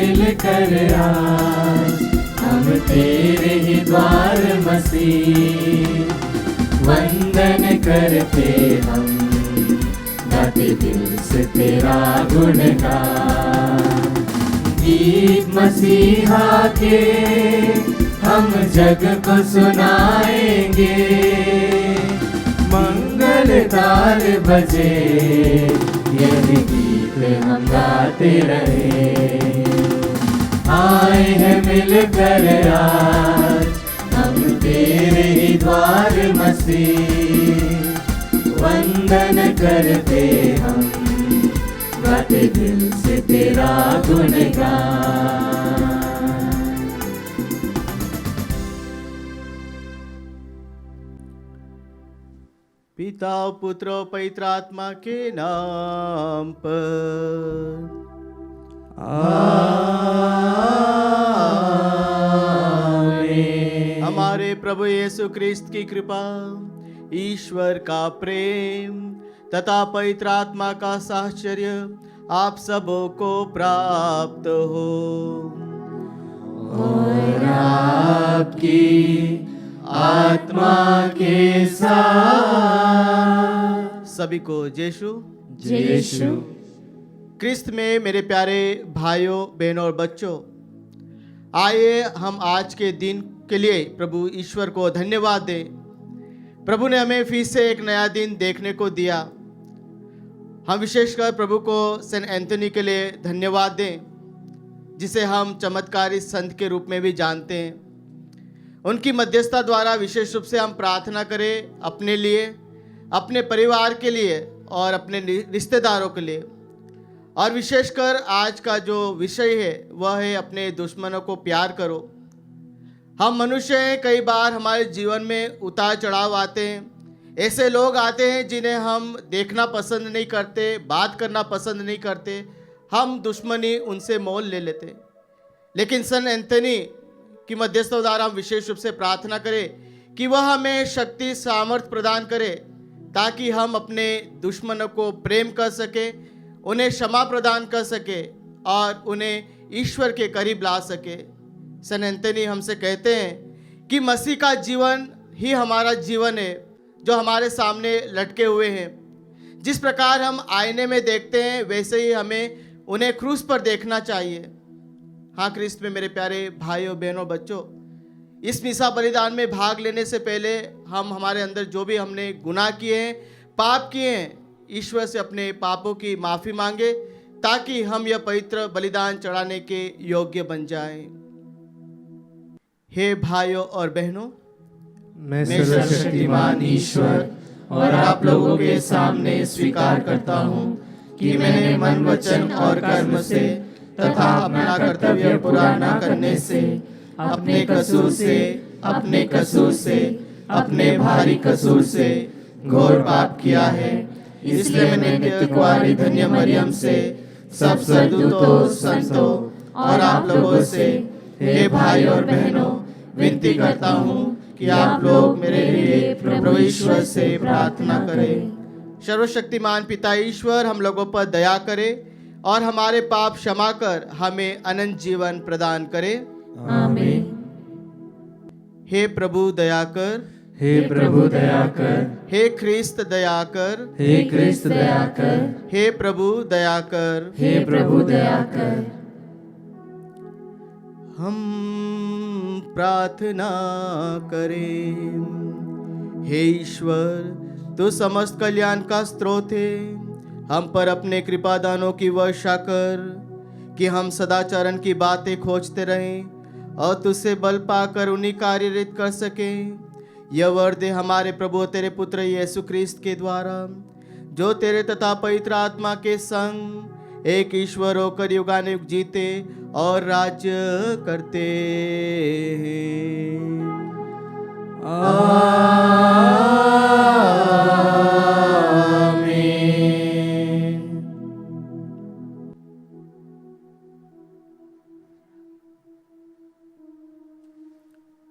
मिलकर आज हम तेरे ही द्वार मसीह, वंदन करते हम गाते दिल से तेरा गुणगान। गीत मसीहा के हम जग को सुनाएंगे, मंगल ताल बजे यही गीत हम गाते रहे। आए हैं मिलकर आज हम तेरे ही द्वार मसीह, वंदन करते हम गाते दिल से तेरा गुणगान। पिता पुत्र और पवित्र आत्मा के नाम पर आमीन। हमारे प्रभु यीशु क्रिस्त की कृपा, ईश्वर का प्रेम तथा पवित्र आत्मा का साहचर्य आप सबों को प्राप्त हो। और आपकी आत्मा के साथ। सभी को यीशु यीशु। क्रिस्त में मेरे प्यारे भाइयों बहनों और बच्चों, आइए हम आज के दिन के लिए प्रभु ईश्वर को धन्यवाद दें। प्रभु ने हमें फिर से एक नया दिन देखने को दिया। हम विशेषकर प्रभु को सेंट एंथनी के लिए धन्यवाद दें, जिसे हम चमत्कारी संत के रूप में भी जानते हैं। उनकी मध्यस्थता द्वारा विशेष रूप से हम प्रार्थना करें अपने लिए, अपने परिवार के लिए और अपने रिश्तेदारों के लिए। और विशेषकर आज का जो विषय है वह है अपने दुश्मनों को प्यार करो। हम मनुष्य हैं, कई बार हमारे जीवन में उतार चढ़ाव आते हैं। ऐसे लोग आते हैं जिन्हें हम देखना पसंद नहीं करते, बात करना पसंद नहीं करते, हम दुश्मनी उनसे मोल ले लेते। लेकिन सेंट एंथनी की मध्यस्थता द्वारा हम विशेष रूप से प्रार्थना करें कि वह हमें शक्ति सामर्थ्य प्रदान करे, ताकि हम अपने दुश्मनों को प्रेम कर सके, उन्हें क्षमा प्रदान कर सके और उन्हें ईश्वर के करीब ला सके। सेंट एंथनी हमसे कहते हैं कि मसीह का जीवन ही हमारा जीवन है, जो हमारे सामने लटके हुए हैं। जिस प्रकार हम आईने में देखते हैं, वैसे ही हमें उन्हें क्रूस पर देखना चाहिए। हाँ, क्रिस्त में मेरे प्यारे भाइयों बहनों बच्चों, इस मिसा बलिदान में भाग लेने से पहले हम हमारे अंदर जो भी हमने गुनाह किए हैं, पाप किए हैं, ईश्वर से अपने पापों की माफ़ी मांगे, ताकि हम यह पवित्र बलिदान चढ़ाने के योग्य बन जाएं। हे भाइयों और बहनों, मैं सर्वशक्तिमान ईश्वर और आप लोगों के सामने स्वीकार करता हूँ कि मैंने मन वचन और कर्म से तथा अपना कर्तव्य पूरा न करने से, अपने कसूर से, अपने भारी कसूर से घोर पाप किया है। इसलिए मैंने नित्य कुंवारी धन्य मरियम से, सब स्वर्गदूतों, संतों और आप लोगों से, हे भाई और बहनों, विनती करता हूँ कि आप लोग मेरे लिए प्रभु ईश्वर से प्रार्थना करें। सर्वशक्तिमान पिता ईश्वर हम लोगों पर दया करे और हमारे पाप क्षमा कर हमें अनंत जीवन प्रदान करे। आमीन। हे प्रभु दया कर, हे प्रभु दया कर, हे ख्रिस्त दया कर, हे क्रिस्त दया कर, हे प्रभु दया कर। हे प्रभु दया कर। हम प्रार्थना करें। हे ईश्वर, तू समस्त कल्याण का स्रोत है, हम पर अपने कृपा दानों की वर्षा कर कि हम सदाचरण की बातें खोजते रहें और तुझसे बल पाकर उन्हीं कार्यरत कर सकें। यह वर दे हमारे प्रभु तेरे पुत्र यीशु क्रिस्त के द्वारा, जो तेरे तथा पवित्र आत्मा के संग एक ईश्वर होकर युगानुयुग जीते और राज्य करते हैं।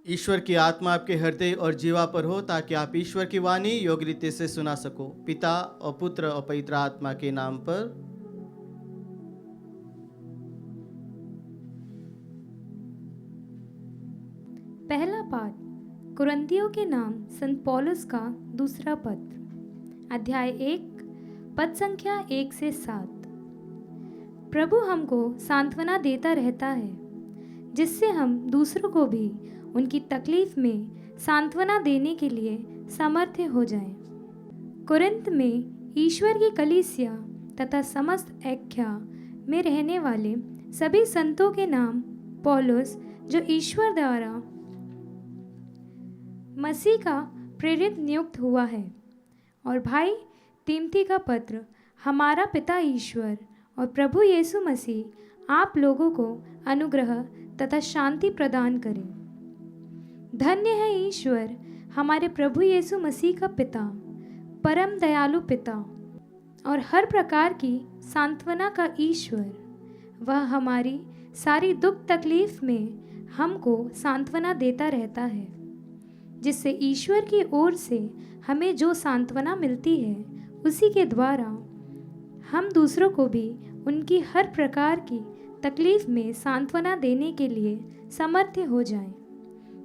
ईश्वर की आत्मा आपके हृदय और जीवा पर हो, ताकि आप ईश्वर की वाणी योग्य रीति से सुना सको। पिता और पुत्र और पवित्र आत्मा के नाम पर। कुरिन्थियों के नाम संत पौलुस का दूसरा पत्र, अध्याय 1, पद संख्या 1 से 7। प्रभु हमको सांत्वना देता रहता है, जिससे हम दूसरों को भी उनकी तकलीफ में सांत्वना देने के लिए समर्थ हो जाएं। कुरिन्थ में ईश्वर की कलीसिया तथा समस्त एशिया में रहने वाले सभी संतों के नाम पौलुस, जो ईश्वर द्वारा मसीह का प्रेरित नियुक्त हुआ है, और भाई तीमथी का पत्र हमारा पिता ईश्वर और प्रभु यीशु मसीह आप लोगों को अनुग्रह तथा शांति प्रदान करें। धन्य है ईश्वर हमारे प्रभु यीशु मसीह का पिता, परम दयालु पिता और हर प्रकार की सांत्वना का ईश्वर। वह हमारी सारी दुख तकलीफ में हमको सांत्वना देता रहता है, जिससे ईश्वर की ओर से हमें जो सांत्वना मिलती है, उसी के द्वारा हम दूसरों को भी उनकी हर प्रकार की तकलीफ में सांत्वना देने के लिए समर्थ हो जाएं।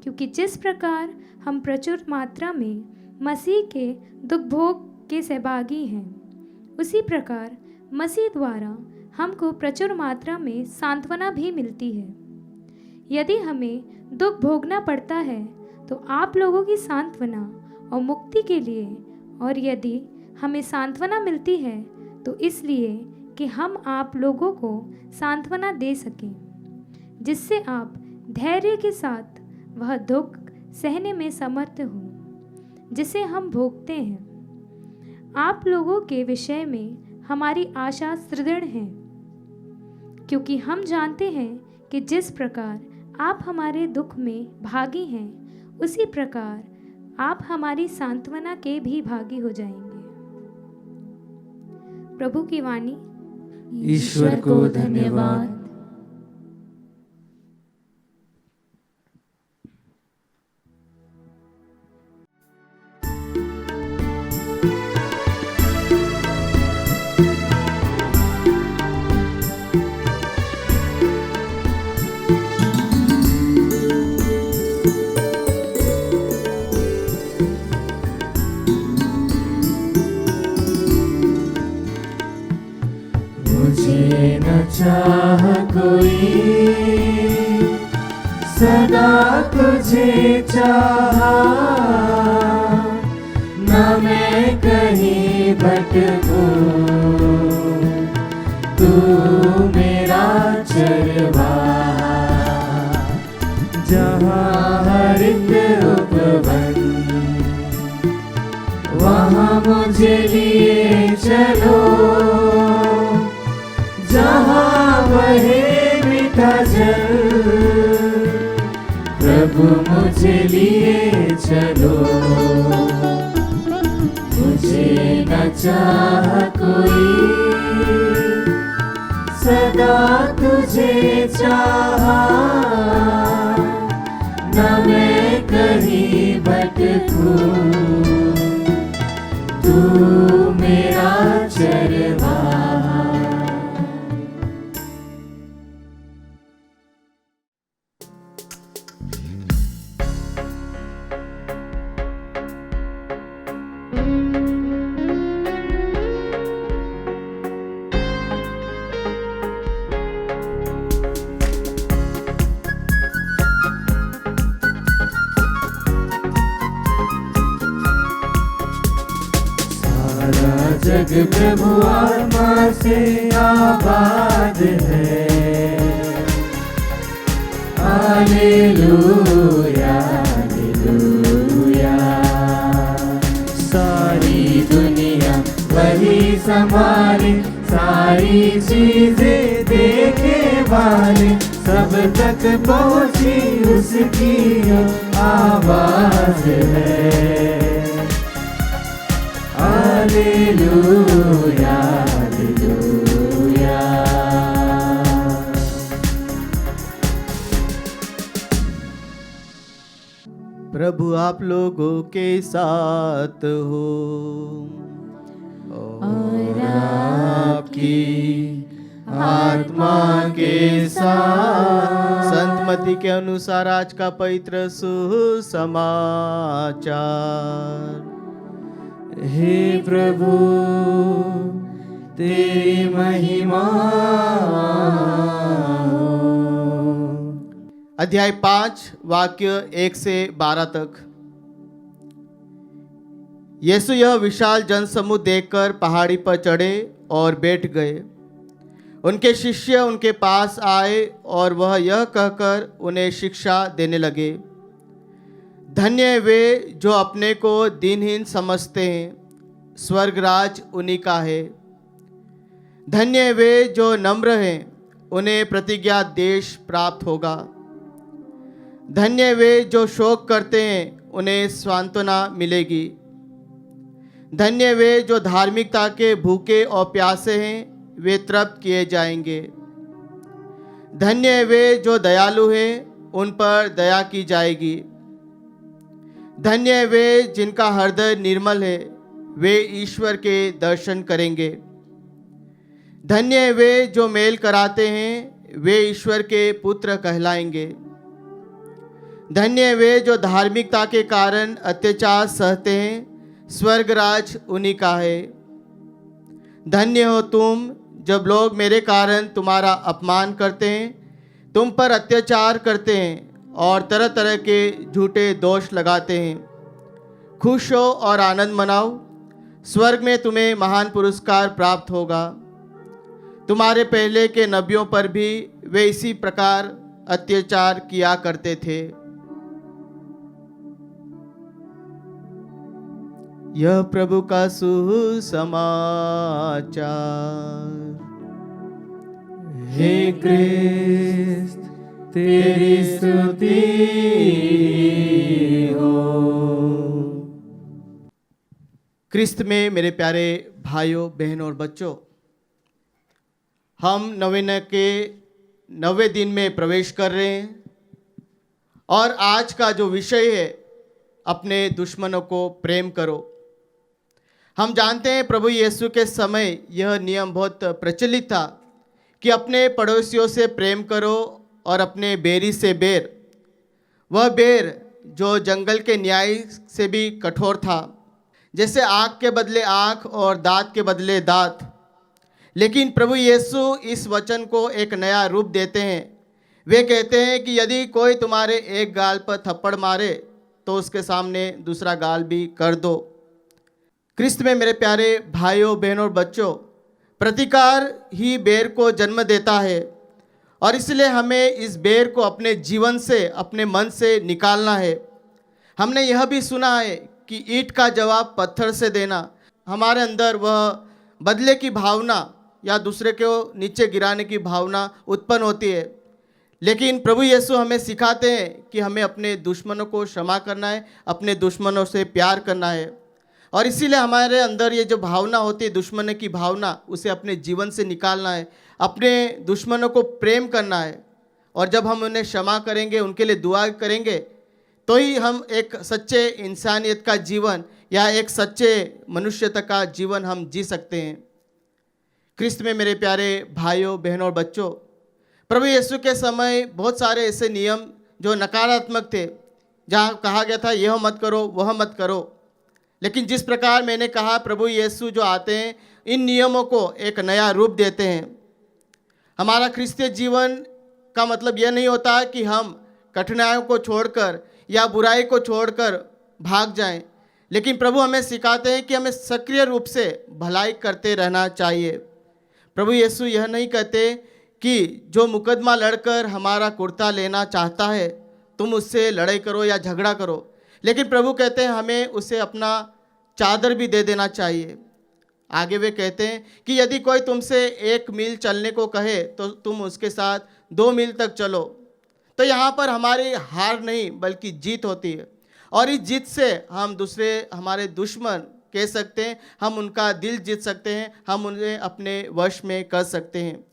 क्योंकि जिस प्रकार हम प्रचुर मात्रा में मसीह के दुख भोग के सहभागी हैं, उसी प्रकार मसीह द्वारा हमको प्रचुर मात्रा में सांत्वना भी मिलती है। यदि हमें दुख भोगना पड़ता है तो आप लोगों की सांत्वना और मुक्ति के लिए, और यदि हमें सांत्वना मिलती है तो इसलिए कि हम आप लोगों को सांत्वना दे सकें, जिससे आप धैर्य के साथ वह दुख सहने में समर्थ हो जिसे हम भोगते हैं। आप लोगों के विषय में हमारी आशा सुदृढ़ है, क्योंकि हम जानते हैं कि जिस प्रकार आप हमारे दुख में भागी हैं, उसी प्रकार आप हमारी सांत्वना के भी भागी हो जाएंगे। प्रभु की वाणी। ईश्वर को धन्यवाद। मुझे न चाह कोई, सदा तुझे चाहा, न मैं कहीं भटकूं, तू मेरा चरवाहा। जहाँ हरित उपवन, वहाँ मुझे लिए चलो, जहाँ बहे मीठा जल, प्रभु मुझे लिए चलो। मुझे न चाह कोई, सदा तुझे चाहा, न मैं कहीं भटकूं, तू मेरा चरवाहा। जग प्रभु आत्मा से आबाद है। Hallelujah hallelujah. सारी दुनिया वही संभाले, सारी चीजें देखे वाले, सब तक पहुंची उसकी आवाज है। Hallelujah hallelujah. प्रभु आप लोगों के साथ हो और आपकी आत्मा के साथ। संत मत्ती के अनुसार आज का पवित्र सुसमाचार। हे प्रभु तेरी महिमा हो। अध्याय 5 वाक्य 1 से 12 तक। यीशु यह विशाल जनसमूह देखकर पहाड़ी पर चढ़े और बैठ गए। उनके शिष्य उनके पास आए और वह यह कहकर उन्हें शिक्षा देने लगे, धन्य वे जो अपने को दीनहीन समझते हैं, स्वर्ग राज उन्हीं का है। धन्य वे जो नम्र हैं, उन्हें प्रतिज्ञा देश प्राप्त होगा। धन्य वे जो शोक करते हैं, उन्हें सांत्वना मिलेगी। धन्य वे जो धार्मिकता के भूखे और प्यासे हैं, वे तृप्त किए जाएंगे। धन्य वे जो दयालु हैं, उन पर दया की जाएगी। धन्य वे जिनका हृदय निर्मल है, वे ईश्वर के दर्शन करेंगे। धन्य वे जो मेल कराते हैं, वे ईश्वर के पुत्र कहलाएंगे। धन्य वे जो धार्मिकता के कारण अत्याचार सहते हैं, स्वर्ग राज उन्हीं का है। धन्य हो तुम जब लोग मेरे कारण तुम्हारा अपमान करते हैं, तुम पर अत्याचार करते हैं और तरह तरह के झूठे दोष लगाते हैं। खुश हो और आनंद मनाओ, स्वर्ग में तुम्हें महान पुरस्कार प्राप्त होगा। तुम्हारे पहले के नबियों पर भी वे इसी प्रकार अत्याचार किया करते थे। यह प्रभु का सुसमाचार। हे क्रिस्त तेरी स्तुति हो। क्रिस्त में मेरे प्यारे भाइयों बहनों और बच्चों, हम नवें के 90वें दिन में प्रवेश कर रहे हैं और आज का जो विषय है, अपने दुश्मनों को प्रेम करो। हम जानते हैं प्रभु यीशु के समय यह नियम बहुत प्रचलित था कि अपने पड़ोसियों से प्रेम करो और अपने बैरी से बैर। वह बैर जो जंगल के न्याय से भी कठोर था, जैसे आँख के बदले आँख और दांत के बदले दांत। लेकिन प्रभु यीशु इस वचन को एक नया रूप देते हैं। वे कहते हैं कि यदि कोई तुम्हारे एक गाल पर थप्पड़ मारे तो उसके सामने दूसरा गाल भी कर दो। क्रिस्त में मेरे प्यारे भाइयों बहनों और बच्चों, प्रतिकार ही बैर को जन्म देता है और इसलिए हमें इस बैर को अपने जीवन से, अपने मन से निकालना है। हमने यह भी सुना है कि ईंट का जवाब पत्थर से देना। हमारे अंदर वह बदले की भावना या दूसरे को नीचे गिराने की भावना उत्पन्न होती है, लेकिन प्रभु यीशु हमें सिखाते हैं कि हमें अपने दुश्मनों को क्षमा करना है, अपने दुश्मनों से प्यार करना है। और इसीलिए हमारे अंदर ये जो भावना होती है दुश्मन की भावना, उसे अपने जीवन से निकालना है, अपने दुश्मनों को प्रेम करना है। और जब हम उन्हें क्षमा करेंगे, उनके लिए दुआ करेंगे, तो ही हम एक सच्चे इंसानियत का जीवन या एक सच्चे मनुष्यता का जीवन हम जी सकते हैं। क्रिस्त में मेरे प्यारे भाइयों बहनों और बच्चों, प्रभु यीशु के समय बहुत सारे ऐसे नियम जो नकारात्मक थे, जहाँ कहा गया था यह मत करो, वह मत करो। लेकिन जिस प्रकार मैंने कहा, प्रभु यीशु जो आते हैं, इन नियमों को एक नया रूप देते हैं। हमारा क्रिस्तीय जीवन का मतलब यह नहीं होता कि हम कठिनाइयों को छोड़कर या बुराई को छोड़कर भाग जाएं, लेकिन प्रभु हमें सिखाते हैं कि हमें सक्रिय रूप से भलाई करते रहना चाहिए। प्रभु यीशु यह नहीं कहते कि जो मुकदमा लड़कर हमारा कुर्ता लेना चाहता है, तुम उससे लड़ाई करो या झगड़ा करो, लेकिन प्रभु कहते हैं हमें उसे अपना चादर भी दे देना चाहिए। आगे वे कहते हैं कि यदि कोई तुमसे 1 मील चलने को कहे तो तुम उसके साथ 2 मील तक चलो। तो यहाँ पर हमारी हार नहीं बल्कि जीत होती है, और इस जीत से हम दूसरे हमारे दुश्मन कह सकते हैं, हम उनका दिल जीत सकते हैं, हम उन्हें अपने वश में कर सकते हैं।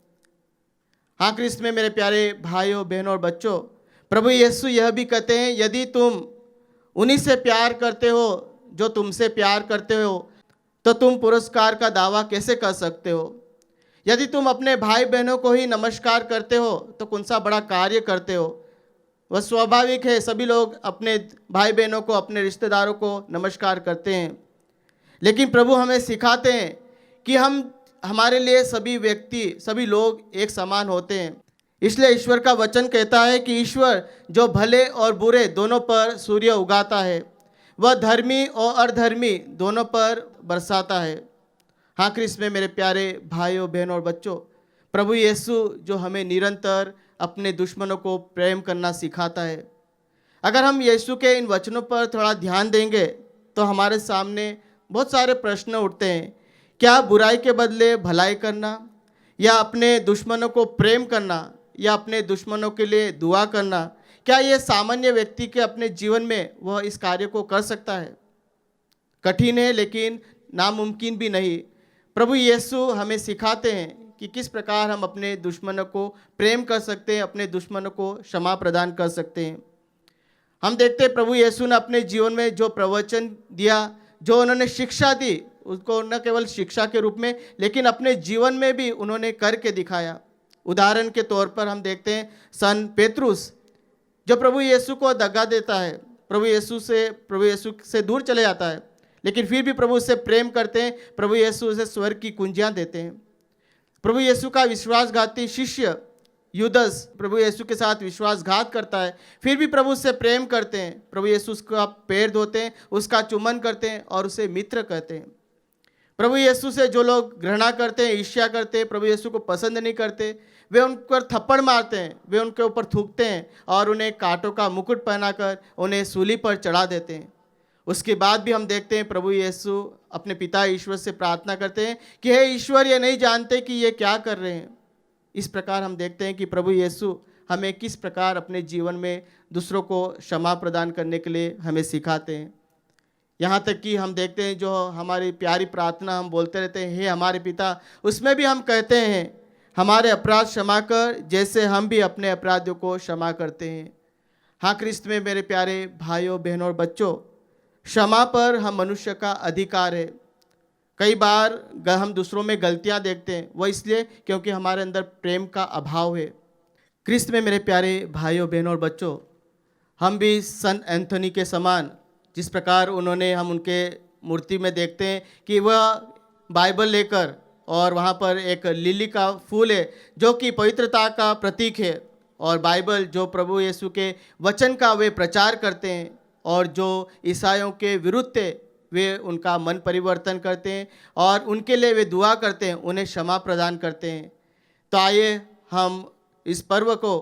हाँ, क्रिस्त में मेरे प्यारे भाइयों बहनों और बच्चों, प्रभु यीशु यह भी कहते हैं यदि तुम उन्हीं से प्यार करते हो जो तुमसे प्यार करते हो, तो तुम पुरस्कार का दावा कैसे कर सकते हो? यदि तुम अपने भाई बहनों को ही नमस्कार करते हो तो कौन सा बड़ा कार्य करते हो? वह स्वाभाविक है, सभी लोग अपने भाई बहनों को, अपने रिश्तेदारों को नमस्कार करते हैं। लेकिन प्रभु हमें सिखाते हैं कि हमारे लिए सभी व्यक्ति, सभी लोग एक समान होते हैं। इसलिए ईश्वर का वचन कहता है कि ईश्वर जो भले और बुरे दोनों पर सूर्य उगाता है, वह धर्मी और अधर्मी दोनों पर बरसाता है। हाँ क्रिस्त में मेरे प्यारे भाइयों बहनों और बच्चों, प्रभु यीशु जो हमें निरंतर अपने दुश्मनों को प्रेम करना सिखाता है। अगर हम यीशु के इन वचनों पर थोड़ा ध्यान देंगे तो हमारे सामने बहुत सारे प्रश्न उठते हैं। क्या बुराई के बदले भलाई करना, या अपने दुश्मनों को प्रेम करना, या अपने दुश्मनों के लिए दुआ करना, क्या ये सामान्य व्यक्ति के अपने जीवन में वह इस कार्य को कर सकता है? कठिन है, लेकिन नामुमकिन भी नहीं। प्रभु यीशु हमें सिखाते हैं कि किस प्रकार हम अपने दुश्मनों को प्रेम कर सकते हैं, अपने दुश्मनों को क्षमा प्रदान कर सकते हैं। हम देखते हैं प्रभु यीशु ने अपने जीवन में जो प्रवचन दिया, जो उन्होंने शिक्षा दी, उसको न केवल शिक्षा के रूप में लेकिन अपने जीवन में भी उन्होंने करके दिखाया। उदाहरण के तौर पर हम देखते हैं सन पेतरुस, जो प्रभु यीशु को दगा देता है, प्रभु यीशु से दूर चले जाता है, लेकिन फिर भी प्रभु उससे प्रेम करते हैं। प्रभु यीशु उसे स्वर्ग की कुंजियां देते हैं। प्रभु यीशु का विश्वासघाती शिष्य यूदस प्रभु यीशु के साथ विश्वासघात करता है, फिर भी प्रभु उससे प्रेम करते हैं। प्रभु यीशु उसका पैर धोते हैं, उसका चुम्बन करते हैं और उसे मित्र कहते हैं। प्रभु यीशु से जो लोग घृणा करते हैं, ईर्ष्या करते हैं, प्रभु यीशु को पसंद नहीं करते, वे उन पर थप्पड़ मारते हैं, वे उनके ऊपर थूकते हैं और उन्हें कांटों का मुकुट पहनाकर उन्हें सूली पर चढ़ा देते हैं। उसके बाद भी हम देखते हैं प्रभु यीशु अपने पिता ईश्वर से प्रार्थना करते हैं कि हे ईश्वर, ये नहीं जानते कि ये क्या कर रहे हैं। इस प्रकार हम देखते हैं कि प्रभु यीशु हमें किस प्रकार अपने जीवन में दूसरों को क्षमा प्रदान करने के लिए हमें सिखाते हैं। यहाँ तक कि हम देखते हैं जो हमारी प्यारी प्रार्थना हम बोलते रहते हैं, हे हमारे पिता, उसमें भी हम कहते हैं हमारे अपराध क्षमा कर जैसे हम भी अपने अपराधियों को क्षमा करते हैं। हाँ क्रिस्त में मेरे प्यारे भाइयों बहनों और बच्चों, क्षमा पर हम मनुष्य का अधिकार है। कई बार हम दूसरों में गलतियां देखते हैं, वो इसलिए क्योंकि हमारे अंदर प्रेम का अभाव है। क्रिस्त में मेरे प्यारे भाइयों बहनों और बच्चों, हम भी संत एंथोनी के समान, जिस प्रकार हम उनके मूर्ति में देखते हैं कि वह बाइबल लेकर, और वहाँ पर एक लिली का फूल है जो कि पवित्रता का प्रतीक है, और बाइबल जो प्रभु यीशु के वचन का वे प्रचार करते हैं, और जो ईसाइयों के विरुद्ध थे वे उनका मन परिवर्तन करते हैं और उनके लिए वे दुआ करते हैं, उन्हें क्षमा प्रदान करते हैं। तो आइए हम इस पर्व को,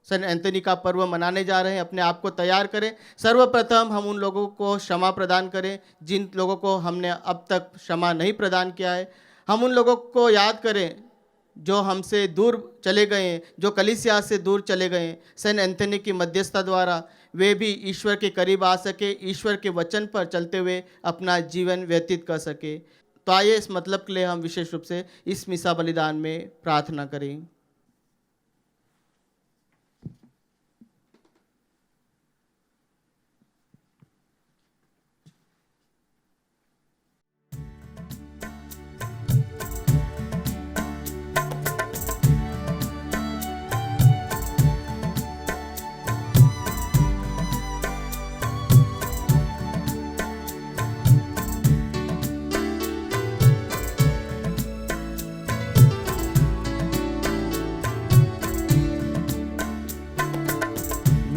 सन एंथोनी का पर्व मनाने जा रहे हैं, अपने आप को तैयार करें। सर्वप्रथम हम उन लोगों को क्षमा प्रदान करें जिन लोगों को हमने अब तक क्षमा नहीं प्रदान किया है। हम उन लोगों को याद करें जो हमसे दूर चले गए हैं, जो कलीसिया से दूर चले गए हैं। सेंट एंथोनी की मध्यस्थता द्वारा वे भी ईश्वर के करीब आ सके, ईश्वर के वचन पर चलते हुए अपना जीवन व्यतीत कर सके। तो आइए इस मतलब के लिए हम विशेष रूप से इस मिसा बलिदान में प्रार्थना करें।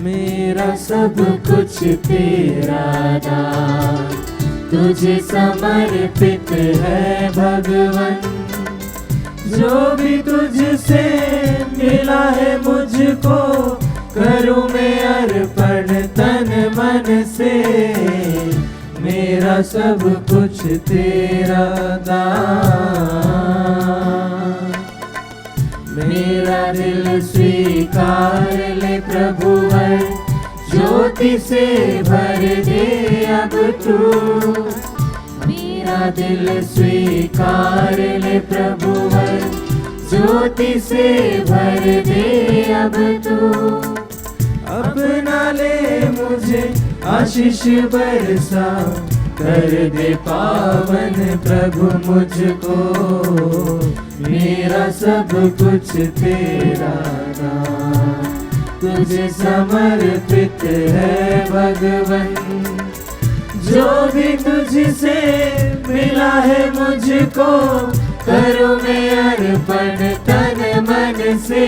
मेरा सब कुछ तेरा दान, तुझे समर्पित है भगवन। जो भी तुझसे मिला है मुझको, करूँ मैं अर्पण तन मन से। मेरा सब कुछ तेरा दान, मेरा दिल स्वीकार ले प्रभुवर, ज्योति से भर दे अब तू। मेरा दिल स्वीकार ले प्रभुवर, ज्योति से भर दे अब तू। अपना ले मुझे आशीष बरसा, कर दे पावन प्रभु मुझको। मेरा सब कुछ तेरा दान, तुझे समर्पित है भगवन। जो भी तुझसे मिला है मुझको, करूं मैं अर्पण तन मन से।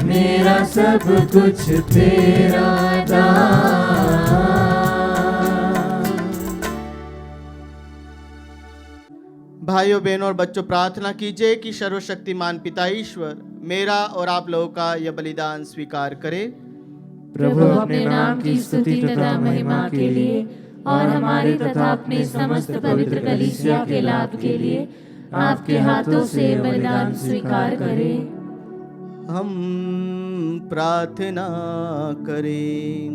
मेरा सब कुछ तेरा दान। भाइयों बहनों और बच्चों, प्रार्थना कीजिए कि सर्वशक्तिमान पिता ईश्वर मेरा और आप लोगों का यह बलिदान स्वीकार करे। प्रभु अपने नाम की स्तुति तथा महिमा के लिए और हमारे तथा अपने समस्त पवित्र कलीसिया के लाभ के लिए आपके हाथों से बलिदान स्वीकार करें। हम प्रार्थना करें।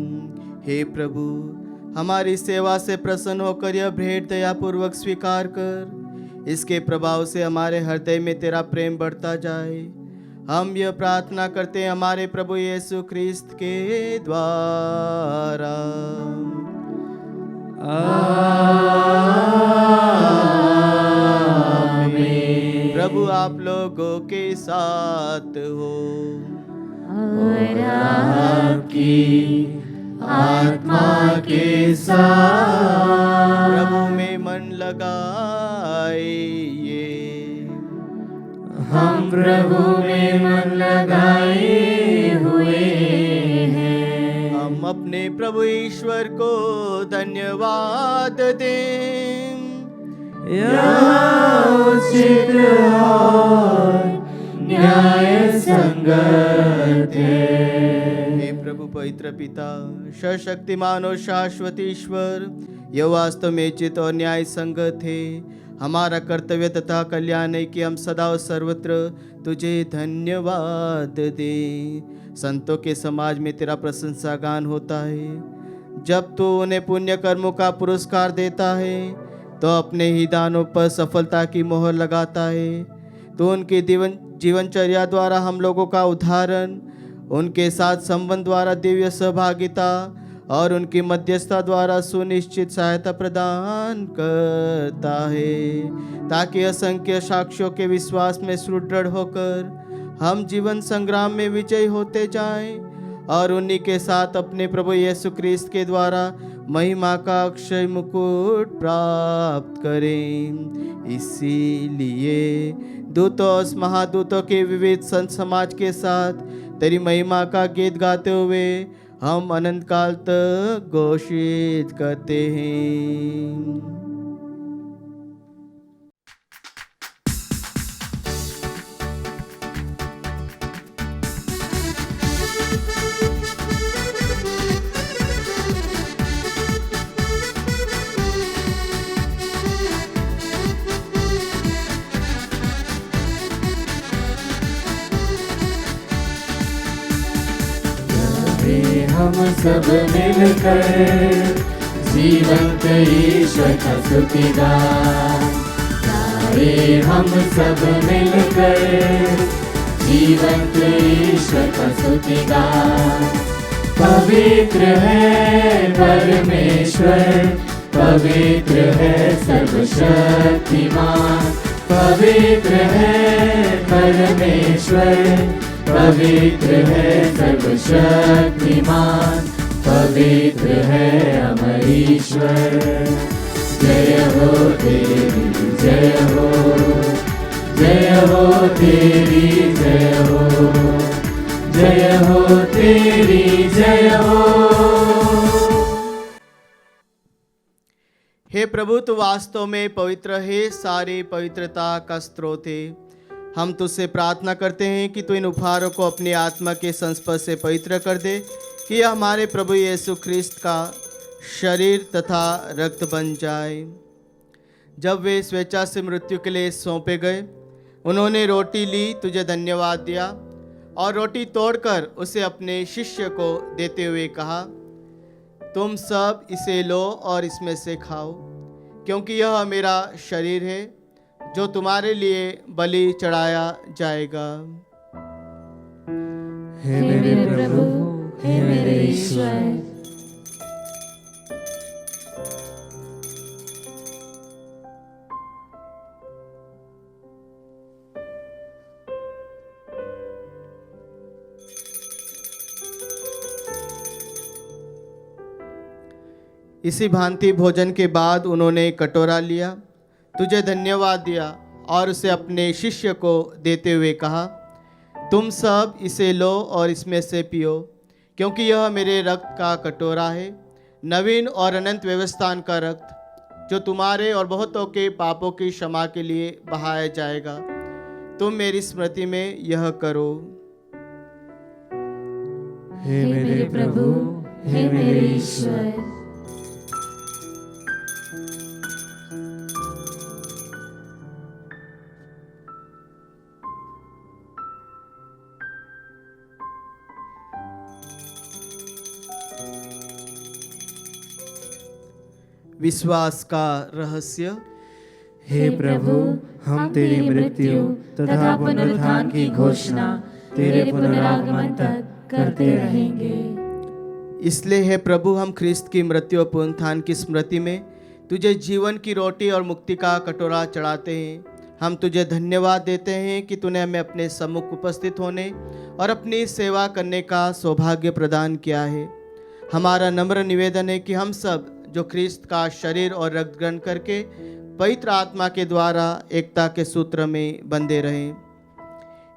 हे प्रभु, हमारी सेवा से प्रसन्न होकर यह भेंट दयापूर्वक स्वीकार कर। इसके प्रभाव से हमारे हृदय में तेरा प्रेम बढ़ता जाए। हम यह प्रार्थना करते हैं हमारे प्रभु यीशु क्रिस्त के द्वारा। आमीन। प्रभु आप लोगों के साथ हो और आपकी आत्मा के साथ। प्रभु में मन लगाइए। हम प्रभु में मन लगाए हुए हैं। हम अपने प्रभु ईश्वर को धन्यवाद दें। यह उचित और न्याय संगत है। हे प्रभु पवित्र पिता, सर्वशक्तिमान और शाश्वत ईश्वर, यह वास्तव में उचित और न्याय संगत है। हमारा कर्तव्य तथा कल्याण है कि हम सदा और सर्वत्र तुझे धन्यवाद दें। संतों के समाज में तेरा प्रशंसा गान होता है। जब तू उन्हें पुण्य कर्मों का पुरस्कार देता है तो अपने ही दानों पर सफलता की मोहर लगाता है। तो उनके जीवनचर्या द्वारा हम लोगों का उदाहरण, उनके साथ संबंध द्वारा दिव्य सहभागिता और उनकी मध्यस्थता द्वारा सुनिश्चित सहायता प्रदान करता है, ताकि असंख्य साक्ष्यों के विश्वास में सुदृढ़ होकर हम जीवन संग्राम में विजयी होते जाएं और उन्हीं के साथ अपने प्रभु यीशु क्रिस्त के द्वारा महिमा का अक्षय मुकुट प्राप्त करें। इसीलिए दूतों और महादूतों के विविध संत समाज के साथ तेरी महिमा का गीत गाते हुए हम अनंत काल तक घोषित करते हैं। हम सब मिलकर जीवंत ईश्वर का स्तुतिगान गाए। हम सब मिलकर जीवंत ईश्वर का स्तुतिगान। पवित्र है परमेश्वर, पवित्र है सर्वशक्तिमान। पवित्र है परमेश्वर, पवित्र है सर्वशक्तिमान। पवित्र है अमर ईश्वर। जय हो तेरी जय हो, जय हो तेरी जय हो, जय हो तेरी जय हो। हे प्रभु, तू वास्तव में पवित्र है, सारी पवित्रता का स्रोत है। हम तुझसे प्रार्थना करते हैं कि तू इन उपहारों को अपनी आत्मा के संस्पर्श से पवित्र कर दे, कि यह हमारे प्रभु यीशु ख्रिस्त का शरीर तथा रक्त बन जाए। जब वे स्वेच्छा से मृत्यु के लिए सौंपे गए, उन्होंने रोटी ली, तुझे धन्यवाद दिया और रोटी तोड़कर उसे अपने शिष्य को देते हुए कहा, तुम सब इसे लो और इसमें से खाओ, क्योंकि यह मेरा शरीर है जो तुम्हारे लिए बलि चढ़ाया जाएगा। हे मेरे प्रभु, हे मेरे ईश्वर। इसी भांति भोजन के बाद उन्होंने कटोरा लिया, तुझे धन्यवाद दिया और उसे अपने शिष्य को देते हुए कहा, तुम सब इसे लो और इसमें से पियो, क्योंकि यह मेरे रक्त का कटोरा है, नवीन और अनंत व्यवस्थान का रक्त, जो तुम्हारे और बहुतों के पापों की क्षमा के लिए बहाया जाएगा। तुम मेरी स्मृति में यह करो। हे मेरे प्रभु, हे मेरे ईश्वर। विश्वास का रहस्य। हे प्रभु, हम तेरी मृत्यु तथा पुनरुत्थान की घोषणा तेरे पुनरागमन तक करते रहेंगे। इसलिए हे प्रभु, हम ख्रिस्त की मृत्यु और पुनरुत्थान की स्मृति में तुझे जीवन की रोटी और मुक्ति का कटोरा चढ़ाते हैं। हम तुझे धन्यवाद देते हैं कि तूने हमें अपने सम्मुख उपस्थित होने और अपनी सेवा करने का सौभाग्य प्रदान किया है। हमारा नम्र निवेदन है कि हम सब जो ख्रिस्त का शरीर और रक्त ग्रहण करके पवित्र आत्मा के द्वारा एकता के सूत्र में बंधे रहें।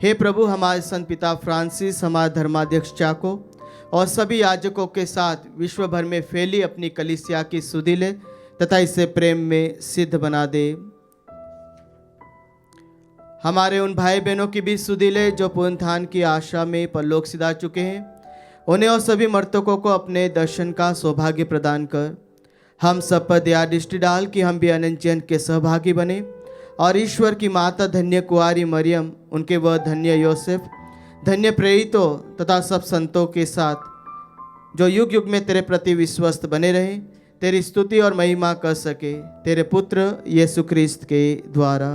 हे प्रभु, हमारे संत पिता फ्रांसिस, हमारे धर्माध्यक्ष चाको और सभी याजकों के साथ विश्व भर में फैली अपनी कलीसिया की सुधि ले तथा इसे प्रेम में सिद्ध बना दे। हमारे उन भाई बहनों की भी सुधि ले जो पुनरुत्थान की आशा में परलोक सिधा चुके हैं, उन्हें और सभी मर्तकों को अपने दर्शन का सौभाग्य प्रदान कर। हम सब पर दया दृष्टि डाल कि हम भी अनंत जीवन के सहभागी बने और ईश्वर की माता धन्य कुंवारी मरियम, उनके वह धन्य योसेफ, धन्य प्रेरितों तथा सब संतों के साथ जो युग युग में तेरे प्रति विश्वस्त बने रहे, तेरी स्तुति और महिमा कर सके, तेरे पुत्र यीशु ख्रिस्त के द्वारा।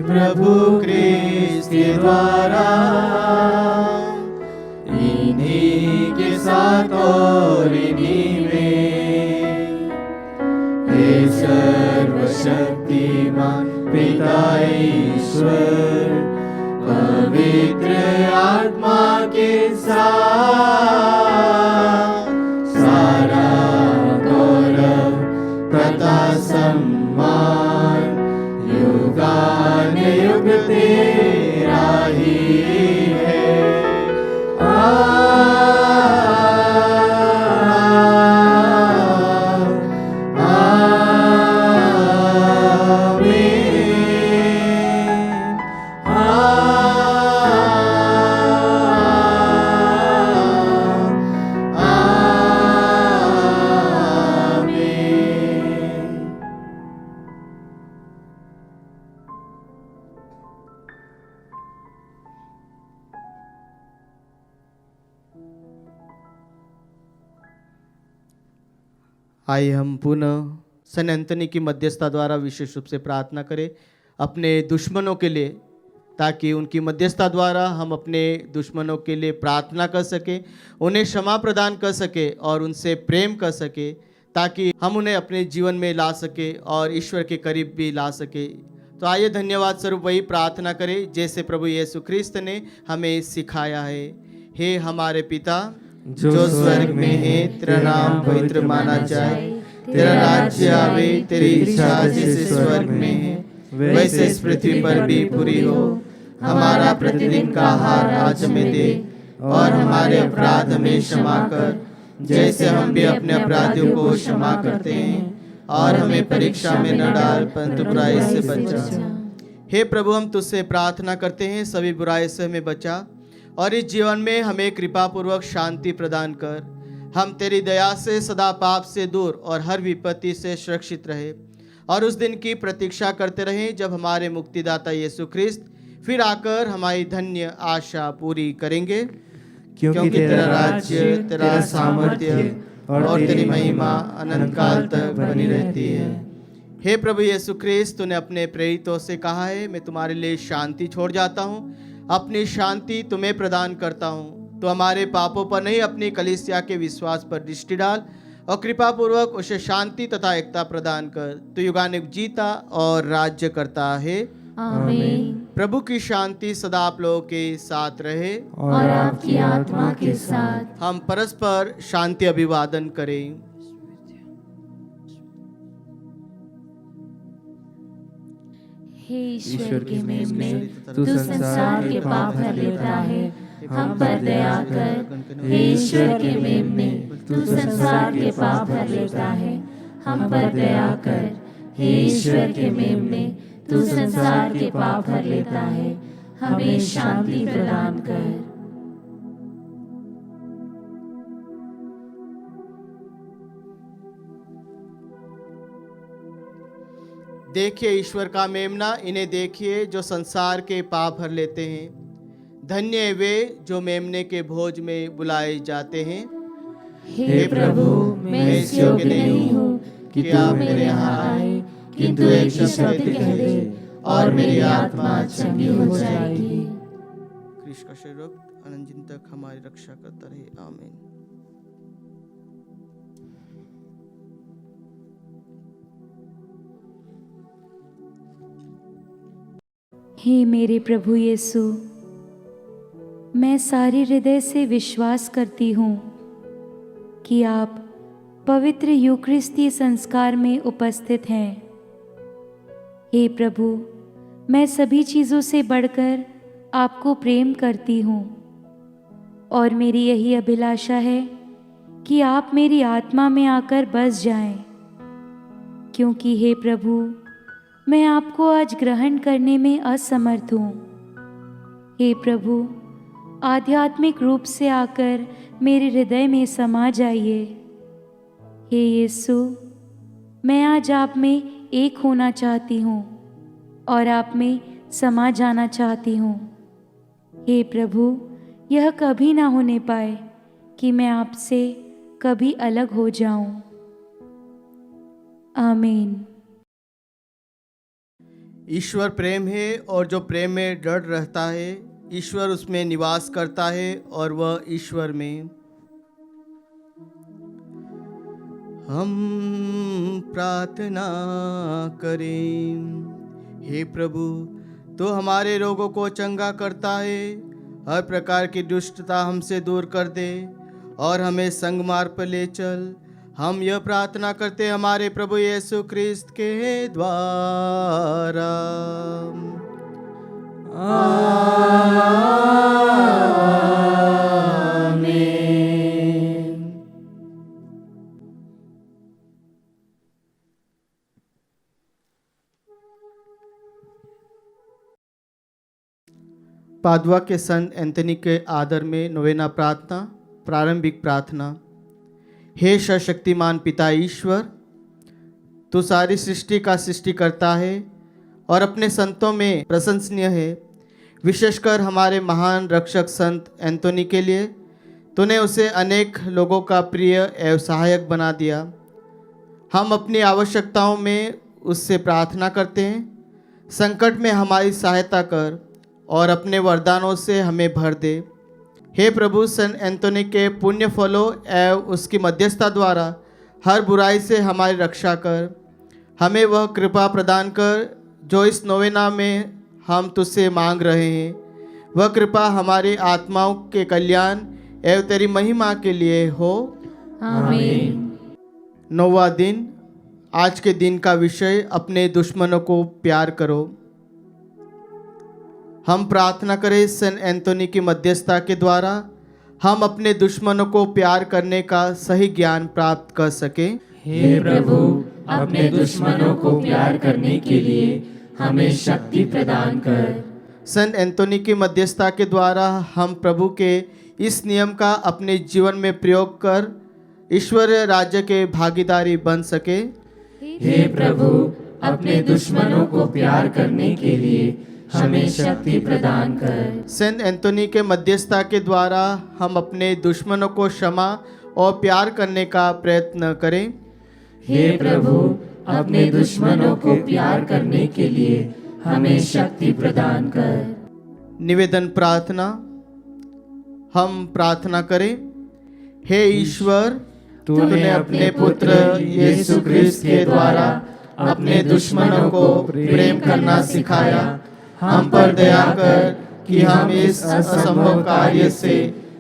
प्रभु ख्रिस्त के द्वारा, इन्हीं के साथ और इन्हीं में, हे सर्वशक्तिमान पिता ईश्वर, पवित्र आत्मा के साथ सारा गौरव तथा सम्मान युगान युग तेरा ही है। आइए हम पुनः सन एंथनी की मध्यस्थता द्वारा विशेष रूप से प्रार्थना करें अपने दुश्मनों के लिए, ताकि उनकी मध्यस्थता द्वारा हम अपने दुश्मनों के लिए प्रार्थना कर सके, उन्हें क्षमा प्रदान कर सके और उनसे प्रेम कर सके, ताकि हम उन्हें अपने जीवन में ला सके और ईश्वर के करीब भी ला सके। तो आइए धन्यवाद स्वरूप वही प्रार्थना करें जैसे प्रभु यीशु ख्रिस्त ने हमें सिखाया है। हे हमारे पिता जो स्वर्ग में है, तेरा नाम पवित्र माना जाए, तेरा राज्य आवे, तेरी इच्छा जैसे स्वर्ग में है वैसे इस पृथ्वी पर भी पूरी हो। हमारा प्रतिदिन का आहार आज हमें दे और हमारे अपराध हमें क्षमा कर जैसे हम भी अपने अपराधियों को क्षमा करते हैं, और हमें परीक्षा में न डाल परंतु बुराई से बचा। हे प्रभु, हम तुझसे प्रार्थना करते हैं सभी बुराई से हमें बचा और इस जीवन में हमें कृपा पूर्वक शांति प्रदान कर। हम तेरी दया से सदा पाप से दूर और हर विपत्ति से सुरक्षित रहे और उस दिन की प्रतीक्षा करते रहें जब हमारे मुक्तिदाता यीशु ख्रिस्त फिर आकर हमारी धन्य आशा पूरी करेंगे, क्योंकि तेरा राज्य, तेरा सामर्थ्य और तेरी महिमा अनंत काल तक बनी रहती है। हे प्रभु यीशु ख्रिस्त, तूने अपने प्रेरितों से कहा है, मैं तुम्हारे लिए शांति छोड़ जाता हूँ, अपनी शांति तुम्हें प्रदान करता हूँ। तो हमारे पापों पर नहीं, अपनी कलीसिया के विश्वास पर दृष्टि डाल और कृपा पूर्वक उसे शांति तथा एकता प्रदान कर। तू युगानुयुग जीता और राज्य करता है। आमीन। प्रभु की शांति सदा आप लोगों के साथ रहे और आपकी आत्मा के साथ। हम परस्पर शांति अभिवादन करें। हे ईश्वर के मेमने, तू संसार के पाप हर लेता है, हम पर दया कर। हे ईश्वर के मेमने, तू संसार के पाप हर लेता है, हम पर दया कर। हे ईश्वर के मेमने, तू संसार के पाप हर लेता है, हमें शांति प्रदान कर। देखिए ईश्वर का मेमना, इन्हें देखिए जो संसार के पाप भर लेते हैं। धन्य है वे जो मेमने के भोज में बुलाए जाते हैं। हे प्रभु, मैं इस योग्य नहीं हूँ कि आप मेरे यहाँ आए, किंतु एक शब्द कह दे और मेरी आत्मा चंगी हो जाएगी। कृष्ण का शरीर अनंत दिन तक हमारी रक्षा करता रहे। आमीन। हे मेरे प्रभु यीशु, मैं सारे हृदय से विश्वास करती हूँ कि आप पवित्र यूकरिस्तीय संस्कार में उपस्थित हैं। हे प्रभु, मैं सभी चीज़ों से बढ़कर आपको प्रेम करती हूँ और मेरी यही अभिलाषा है कि आप मेरी आत्मा में आकर बस जाएं, क्योंकि हे प्रभु, मैं आपको आज ग्रहण करने में असमर्थ हूँ। हे प्रभु, आध्यात्मिक रूप से आकर मेरे हृदय में समा जाइए। हे यीशु, मैं आज आप में एक होना चाहती हूँ और आप में समा जाना चाहती हूँ। हे प्रभु, यह कभी ना होने पाए कि मैं आपसे कभी अलग हो जाऊं। आमीन। ईश्वर प्रेम है और जो प्रेम में दृढ़ रहता है, ईश्वर उसमें निवास करता है और वह ईश्वर में। हम प्रार्थना करें। हे प्रभु, तो हमारे रोगों को चंगा करता है, हर प्रकार की दुष्टता हमसे दूर कर दे और हमें संग मार्ग पर ले चल। हम यह प्रार्थना करते हमारे प्रभु यीशु क्रिस्त के द्वारा। आमीन। पादुआ के संत एंथनी के आदर में नोवेना प्रार्थना। प्रारंभिक प्रार्थना। हे सर्वशक्तिमान पिता ईश्वर, तू सारी सृष्टि का सृष्टि करता है और अपने संतों में प्रशंसनीय है। विशेषकर हमारे महान रक्षक संत एंथोनी के लिए तूने उसे अनेक लोगों का प्रिय एवं सहायक बना दिया। हम अपनी आवश्यकताओं में उससे प्रार्थना करते हैं। संकट में हमारी सहायता कर और अपने वरदानों से हमें भर दे। हे प्रभु, संत एंथोनी के पुण्य फलों एवं उसकी मध्यस्थता द्वारा हर बुराई से हमारी रक्षा कर। हमें वह कृपा प्रदान कर जो इस नोवेना में हम तुझसे मांग रहे हैं। वह कृपा हमारी आत्माओं के कल्याण एवं तेरी महिमा के लिए हो। आमीन। 9वां दिन। आज के दिन का विषय, अपने दुश्मनों को प्यार करो। हम प्रार्थना करें संत एंथोनी की मध्यस्थता के द्वारा हम अपने दुश्मनों को प्यार करने का सही ज्ञान प्राप्त कर सकें। हे प्रभु, अपने दुश्मनों को प्यार करने के लिए हमें शक्ति प्रदान कर। संत एंथोनी की मध्यस्थता के द्वारा हम प्रभु के इस नियम का अपने जीवन में प्रयोग कर ईश्वरीय राज्य के भागीदारी बन सके। हे प्रभु, अपने दुश्मनों को प्यार करने के लिए हमें शक्ति प्रदान कर। संत एंथोनी के मध्यस्थता के द्वारा हम अपने दुश्मनों को क्षमा और प्यार करने का प्रयत्न करें। हे प्रभु, अपने दुश्मनों को प्यार करने के लिए हमें शक्ति प्रदान कर। निवेदन प्रार्थना। हम प्रार्थना करें। हे ईश्वर, तूने अपने पुत्र यीशु क्रिस्त के द्वारा अपने दुश्मनों को प्रेम करना सिखाया। हम पर दया कर कि हम इस असंभव कार्य से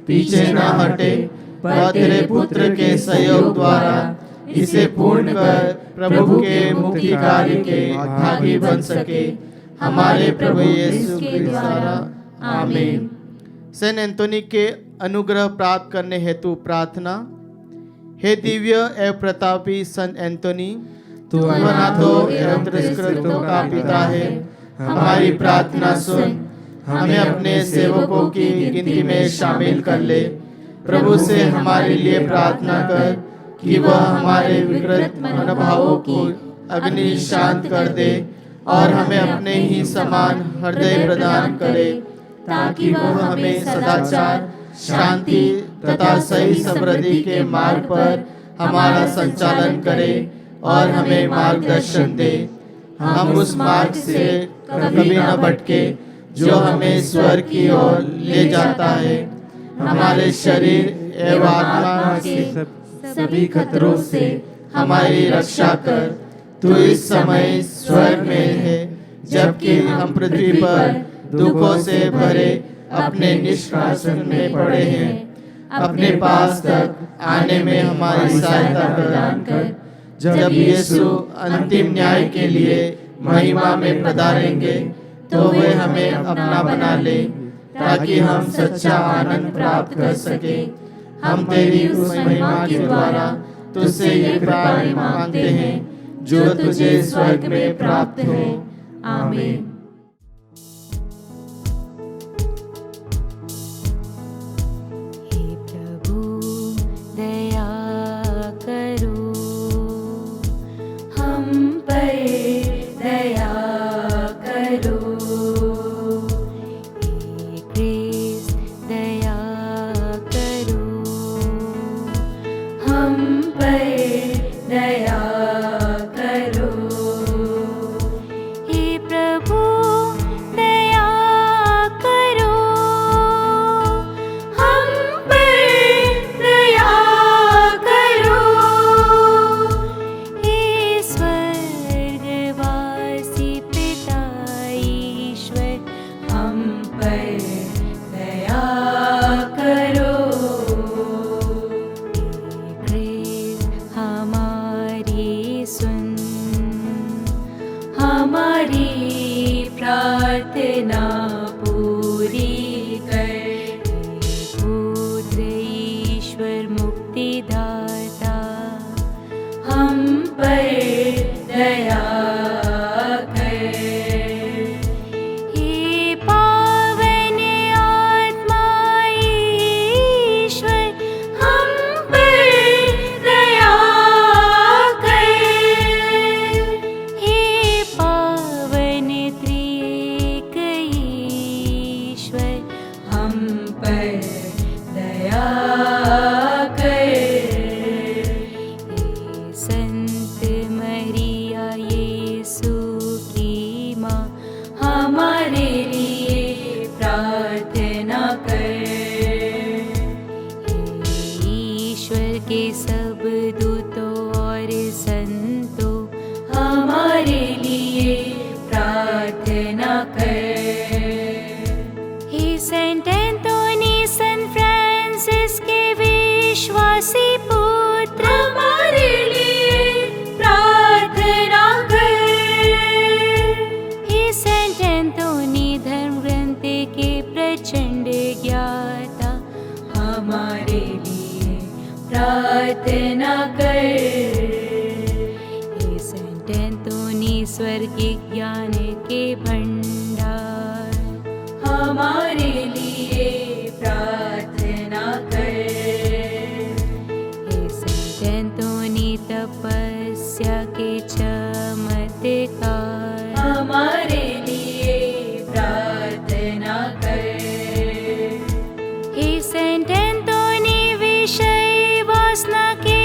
पीछे न हटे, पर तेरे पुत्र के सहयोग द्वारा इसे पूर्ण कर प्रभु के मुक्ति कार्य के भागी बन सके, हमारे प्रभु यीशु के द्वारा। आमीन। सेंट एंथोनी के अनुग्रह प्राप्त करने हेतु प्रार्थना। हे दिव्य एवं प्रतापी संत एंथोनी, तू अनाथों एवं तिरस्कृतों का पिता है, हमारी प्रार्थना सुन, हमें अपने सेवकों की गिनती में शामिल कर ले। प्रभु से हमारे लिए प्रार्थना कर कि वह हमारे विकृत मनोभावों को अग्नि शांत कर दे और हमें अपने ही समान हृदय प्रदान करे, ताकि वह हमें सदाचार, शांति तथा सही समृद्धि के मार्ग पर हमारा संचालन करे और हमें मार्गदर्शन दे। हम उस मार्ग से कभी न भटके जो हमें स्वर्ग की ओर ले जाता है। हमारे शरीर एवं आत्मा के सभी खतरों से हमारी रक्षा कर। तू इस समय स्वर्ग में है, जबकि हम पृथ्वी पर दुखों से भरे अपने निष्कासन में पड़े हैं। अपने पास तक आने में हमारी सहायता प्रदान कर, जब यीशु अंतिम न्याय के लिए महिमा में पधारेंगे तो वे हमें अपना बना ले, ताकि हम सच्चा आनंद प्राप्त कर सके। हम तेरी उस महिमा के द्वारा तुझसे ये प्रार्थना मांगते हैं जो तुझे स्वर्ग में प्राप्त हो। आमीन। हे प्रभु दया करो, हम पर दया करो। हे क्रिस्त दया करो, हम पर दया करो। हे प्रभु दया करो, हम पर दया करो। हे स्वर्गवासी पिता ईश्वर, हम पर दया करो। हे क्रिस्त हमारी सुन, हमारी प्रार्थना पूरी कर। हे पुत्र ईश्वर मुक्तिदाता, हम पर दया कर। हे पावन आत्मा ईश्वर, हम पर दया कर। हे पावन त्रिएक ईश्वर, हम पर दया कर। हे संत मरिया यीशु की माँ, हमारे लिए प्रार्थना कर। हे ईश्वर के सब दूतों और संतों, हमारे लिए प्रार्थना कर। हे सेंट एंथोनी, सेंट फ्रांसिस के विश्वासी पुत्र, हमारे लिए प्रार्थना कर। हे सेंट एंथोनी धर्म ग्रंथ के प्रचंड ज्ञाता, हमारे लिए प्रार्थना कर। हे सेंट एंथोनी स्वर्गीय ज्ञान के भंडार, हमारे लिए प्रार्थना कर। हे सेंट एंथोनी तपस्या के चमत्कार, हमारे लिए प्रार्थना कर। हे सेंट एंथोनी विषय वासना के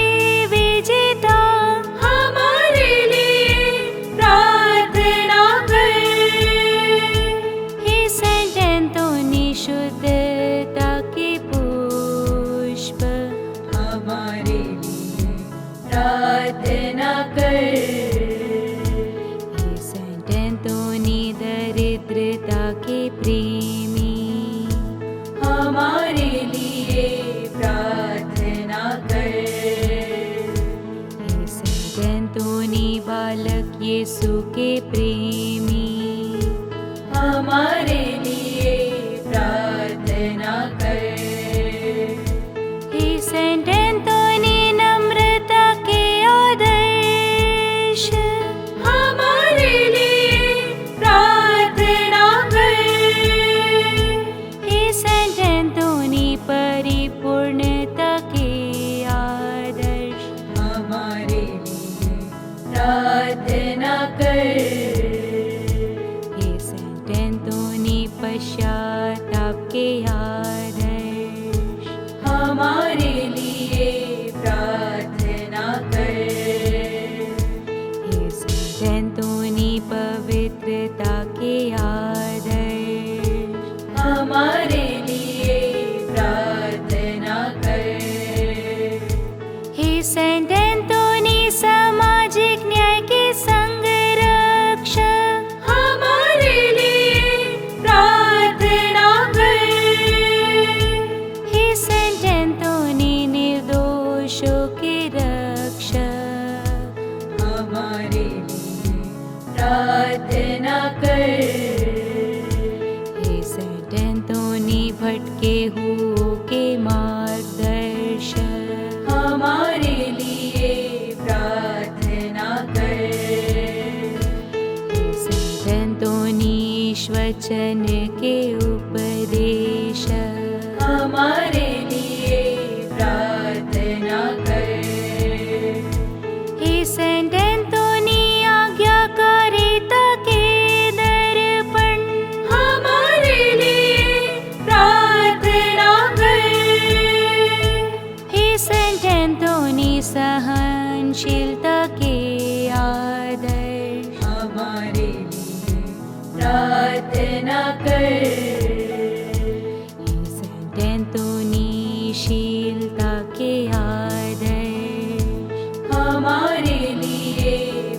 विजेता, हमारे लिए प्रार्थना कर। हे सेंट एंथोनी के प्रेमी, हमारे लिए प्रार्थना कर। हे संत एंतोनी बालक यीशु के प्रेमी, हमारे लिए प्रार्थना कर। हे सेंट एंथोनी नम्रता के आदर्श, हमारे लिए प्रार्थना कर। हे सेंट एंथोनी परिपूर्णता के आदर्श, हमारे लिए प्रार्थना कर। हे सेंट एंथोनी पश्चाताप के आदर्श, हमारे लिए प्रार्थना कर। हे सेंट एंथोनी पवित्रता के आदर्श, हमारे लिए प्रार्थना कर। हे सेंट एंथोनी सामाजिक न्याय के संरक्षक, हमारे लिए प्रार्थना कर। हे सेंट एंथोनी निर्दोषों के रक्षक, हमारे लिए प्रार्थना कर। हे सेंट एंथोनी भटके हुओं के मार्गदर्शक, हमारे लिए प्रार्थना कर। हे सेंट एंथोनी वचन के उपदेशक, हमारे लिए प्रार्थना कर। हे सेंट एंथोनी आज्ञाकारिता के दर्पण, हमारे लिए प्रार्थना कर। हे सेंट एंथोनी सहनशीलता के आदर्श, हमारे लिए प्रार्थना कर। हे सेंट एंथोनी शीलता के आदर्श, हमारे लिए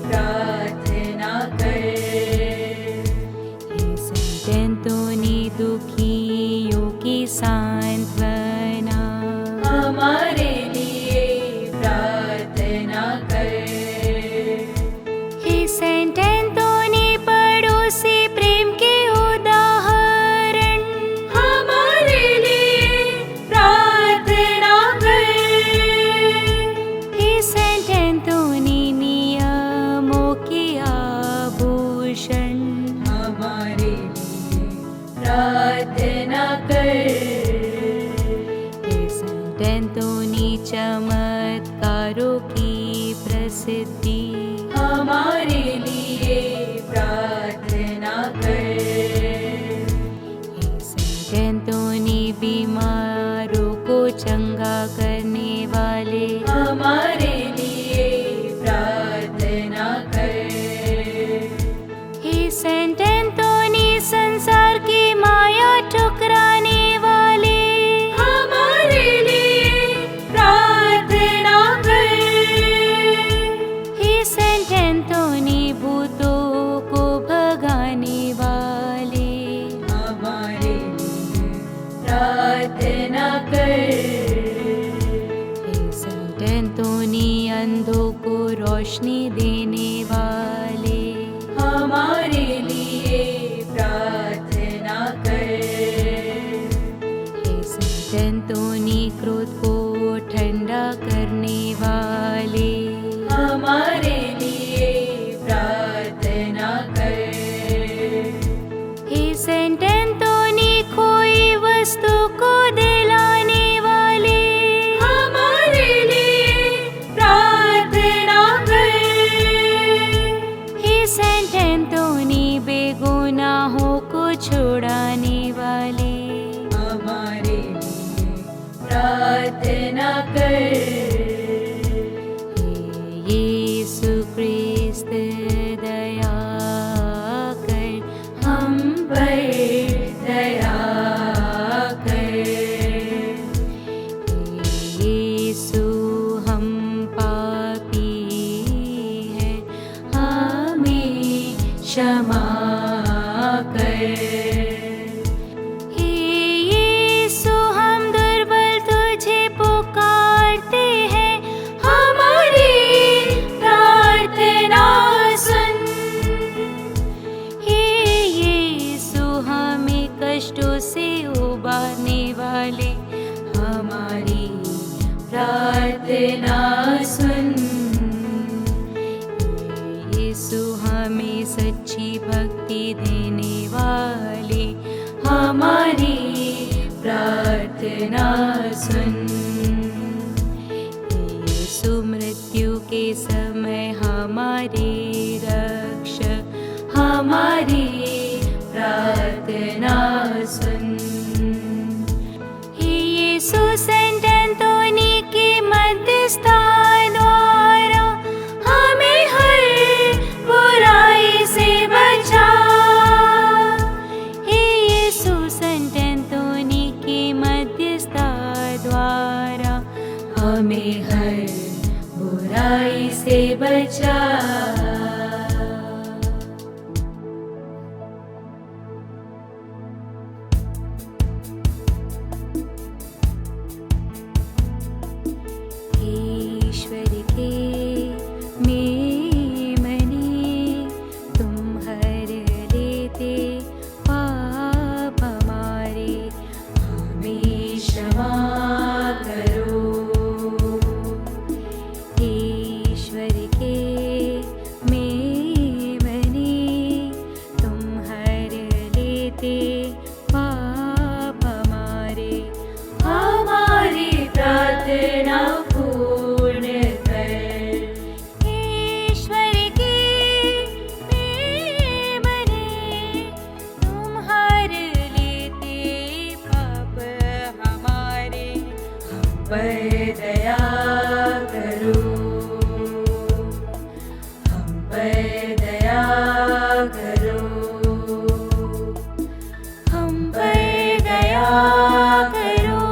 प्रार्थना कर। हे सेंट एंथोनी दुखियों की सांत्वना, हमारे लिए प्रार्थना कर। हे सेंट एंथोनी पड़ोसी प्रेम के उदाहरण, हमारे लिए प्रार्थना कर। हे सेंट एंथोनी नियमों के आभूषण, हमारे लिए प्रार्थना कर। हे सेंट एंथोनी चमत्कारों की प्रसिद्धि, हमारे लिए प्रार्थना कर। हे सेंट एंथोनी बीमारों को चंगा करने वाले, हमारे लिए प्रार्थना कर। हे सेंट एंथोनी संसार की माया ठुकराने वाले, हमारे लिए प्रार्थना कर। हे सेंट एंथोनी भूतों को भगाने वाले, हमारे लिए प्रार्थना कर। हे सेंट एंथोनी अंधों को रोशनी देने वाले, हमारे लिए प्रार्थना कर। हे सेंट एंथोनी क्रोध को ठंडा करने वाले, हमारे लिए प्रार्थना कर। हे सेंट एंथोनी खोई वस्तु को दिलाने वाले, हमारे लिए प्रार्थना कर। हे सेंट एंथोनी बेगुनाहों को छुड़ाने वाले, हमारे लिए प्रार्थना कर। हे यीशु क्रिस्त दया कर हम पर दया कर। हे यीशु हम पापी हैं हमें क्षमा कर। कष्टों से उबारने वाले हमारी प्रार्थना सुन। यीशु हमें सच्ची भक्ति देने वाले हमारी प्रार्थना सुन। यीशु मृत्यु के समय हमारे रक्षक हमारी प्रार्थना सुन। हे यीशु सेंट एंथोनी के मध्यस्थता द्वारा हमें हर बुराई से बचा। हे यीशु सेंट एंथोनी के मध्यस्थता द्वारा हमें हर बुराई से बचा। ईश्वर के मेमने तुम हर लेते पाप हमारे, हमें क्षमा करो। ईश्वर के मेमने तुम हर लेते पाप हमारे, हमारी प्रार्थना पर दया करो, हम पर दया करो, हम पर दया करो।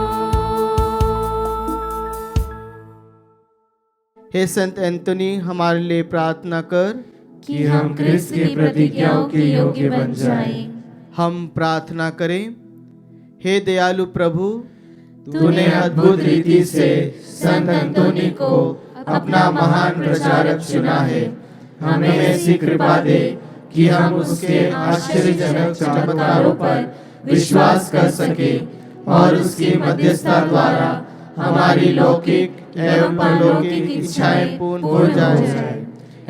हे संत एंथोनी, हमारे लिए प्रार्थना कर कि हम क्रिस्त की प्रतिज्ञाओं के योग्य बन जाएं। हम प्रार्थना करें। हे दयालु प्रभु, तूने अद्भुत रीति से संत एंथोनी को अपना महान प्रचारक चुना है। हमें ऐसी कृपा दे कि हम उसके आश्चर्यजनक चमत्कारों पर विश्वास कर सके और उसकी मध्यस्थता द्वारा हमारी लौकिक एवं परलौकिक इच्छाएं पूर्ण हो जाए।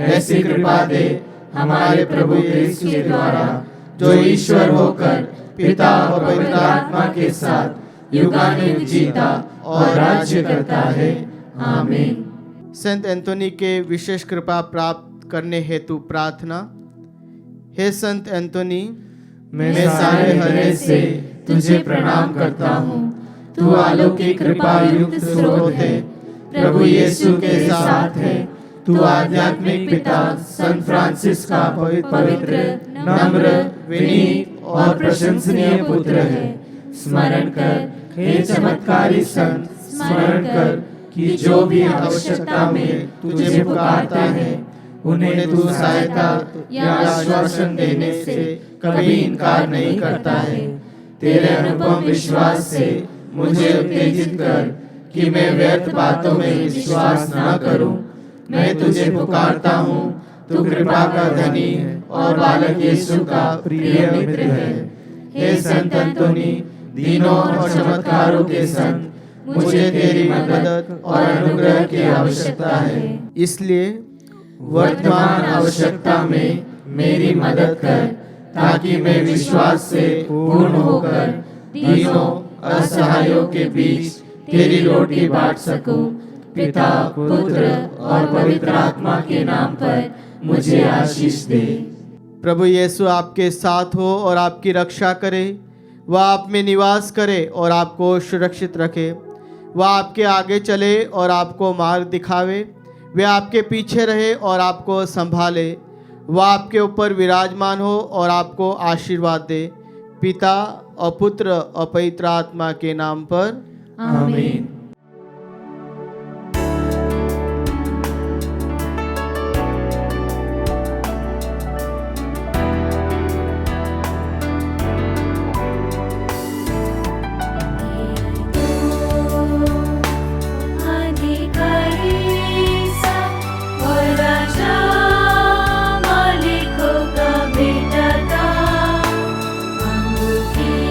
ऐसी कृपा दे हमारे प्रभु यीशु के द्वारा, जो ईश्वर होकर पिता और पवित्र आत्मा के साथ युगानुयुग जीता और राज्य करता है। आमीन। संत एंथोनी के विशेष कृपा प्राप्त करने हेतु प्रार्थना। हे संत एंथोनी, मैं सारे हृदय से तुझे प्रणाम करता हूँ। तू अलौकिक कृपा युक्त स्रोत है, प्रभु यीशु के साथ है। तू आध्यात्मिक पिता संत फ्रांसिस का पवित्र, नम्र, विनीत और प्रशंसनीय पुत्र है। स्मरण कर हे चमत्कारी संत, स्मरण कर कि जो भी आवश्यकता में तुझे पुकारता है, उन्हें तू सहायता या आश्वासन देने से कभी इनकार नहीं करता है। तेरे अनुपम विश्वास से मुझे उत्तेजित कर कि मैं व्यर्थ बातों में विश्वास न करूं। मैं तुझे पुकारता हूँ, तू कृपा का धनी और बालक यीशु का प्रिय मित्र है। हे संत एंथोनी, दीनों और चमत्कारों के संग मुझे तेरी मदद और अनुग्रह की आवश्यकता है। इसलिए वर्तमान आवश्यकता में मेरी मदद कर, ताकि मैं विश्वास से पूर्ण होकर दीनों असहायों के बीच तेरी रोटी बांट सकूं। पिता, पुत्र और पवित्र आत्मा के नाम पर मुझे आशीष दे। प्रभु यीशु आपके साथ हो और आपकी रक्षा करे। वह आप में निवास करे और आपको सुरक्षित रखे। वह आपके आगे चले और आपको मार्ग दिखावे। वह आपके पीछे रहे और आपको संभाले। वह आपके ऊपर विराजमान हो और आपको आशीर्वाद दे। पिता और पुत्र और पवित्र आत्मा के नाम पर आमीन। की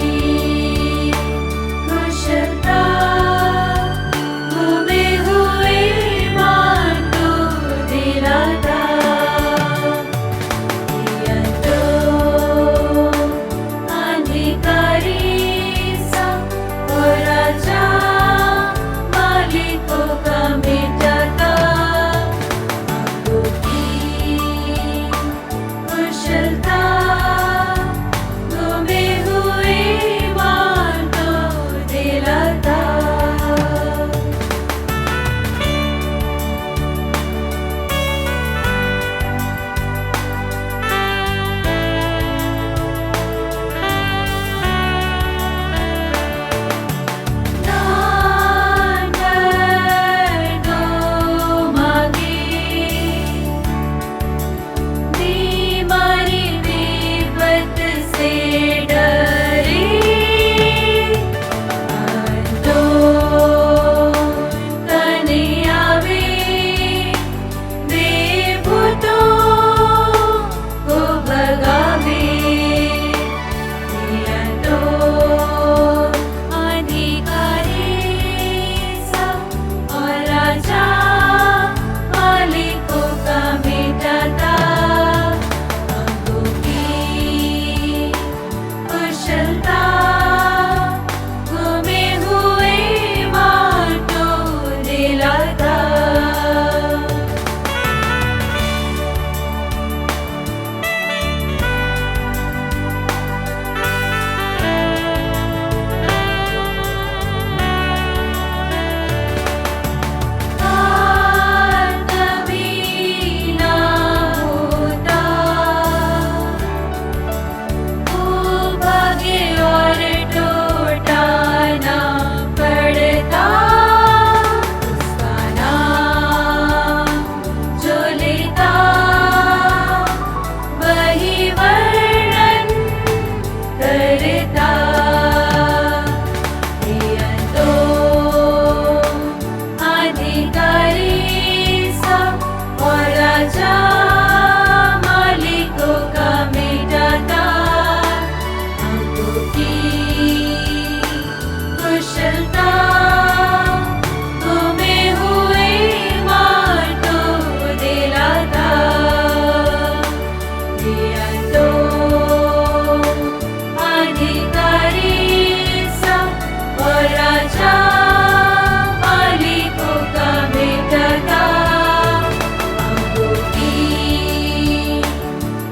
करता। तो अधिकारी सब और राजा मालिकों का मिटाता। अंगों की कुशलता तुम्हें हुए मार्टो दिलाता। तो अधिकारी सब और राजा मालिकों का मिटाता। अंगों की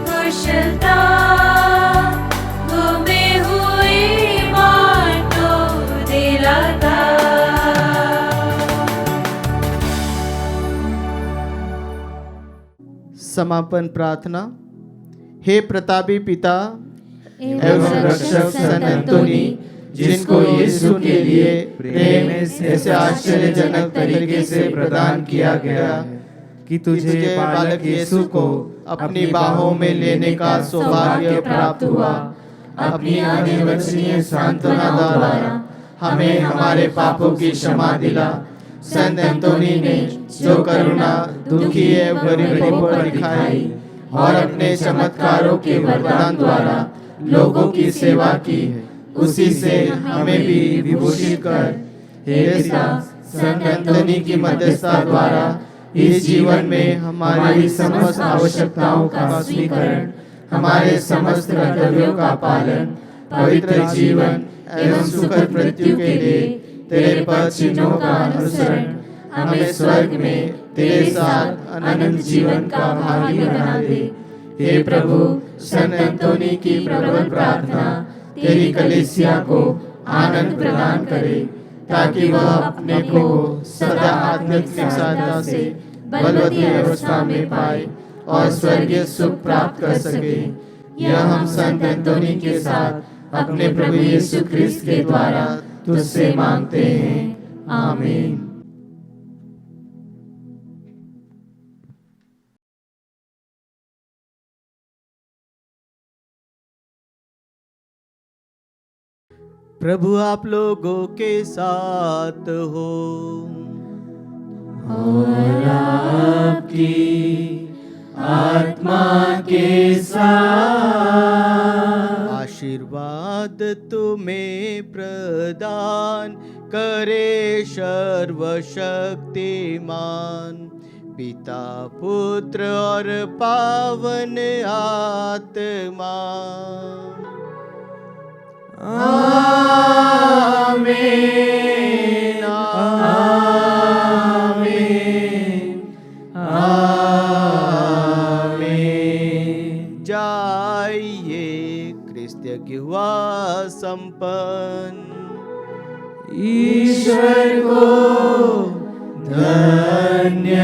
कुशलता तुम्हें हुए मार्टो दिलाता। समापन प्रार्थना। हे प्रतापी पिता एवं रक्षक संत अंतोनी, जिनको यीशु के लिए प्रेम ऐसे आश्चर्यजनक तरीके से प्रदान किया गया कि तुझे बालक यीशु को अपनी बाहों में लेने का सौभाग्य प्राप्त हुआ। अपनी अनिर्वचनीय सांत्वना द्वारा हमें हमारे पापों की क्षमा दिला। संत अंतोनी ने जो करुणा दुखी एवं गरीबों पर दिखाई और अपने चमत्कारों के वरदान द्वारा लोगों की सेवा की, उसी से हमें भी विभूषित कर। हे पिता, संत अंतोनी की मध्यस्थता द्वारा इस जीवन में हमारी समस्त आवश्यकताओं का स्वीकरण, हमारे समस्त कर्तव्यों का पालन, पवित्र जीवन एवं सुखद मृत्यु के लिए तेरे पद चिन्हों का अनुसरण हमें स्वर्ग में तेरे साथ अनंत जीवन का भागी बना दे। हे प्रभु, संत अंतोनी की प्रबल प्रार्थना तेरी कलीसिया को आनंद प्रदान करे, ताकि वह अपने को सदा आत्मिक सहायता से बलवती अवस्था में पाए और स्वर्गीय सुख प्राप्त कर सके। यह हम संत अंतोनी के साथ अपने प्रभु यीशु क्रिस्त के द्वारा तुझसे मांगते हैं। आमीन। प्रभु आप लोगों के साथ हो और आपकी आत्मा के साथ। आशीर्वाद तुम्हें प्रदान करे सर्वशक्तिमान पिता, पुत्र और पावन आत्मा। आमीन, आमीन, आमीन। जाइए, क्रिस्तीय की हुआ संपन्न। ईश्वर को धन्यवाद।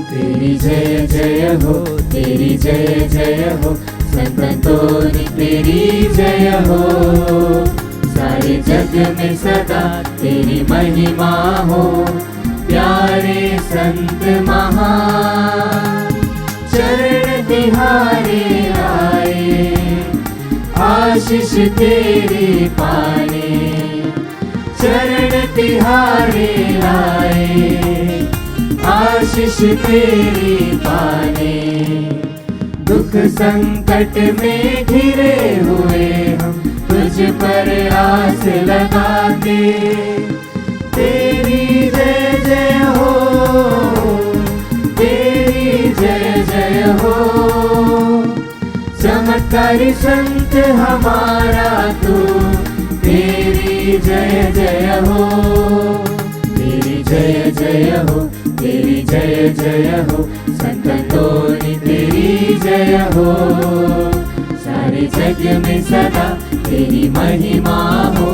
तेरी जय जय हो, तेरी जय जय हो, संत अंतोनी तेरी जय हो। सारे जग में सदा तेरी महिमा हो, प्यारे संत महान। चरण तिहारे आए, आशीष तेरे पाने। चरण तिहारे आए, आशीष तेरी पाने। दुख संकट में घिरे हुए हम तुझ पर आस लगाते। तेरी जय जय हो, तेरी जय जय हो। चमत्कारी संत हमारा तू, तेरी जय जय हो। तेरी जय जय हो, तेरी जय जय हो, संत अंतोनी तेरी जय हो। सारे जग में सदा तेरी महिमा हो,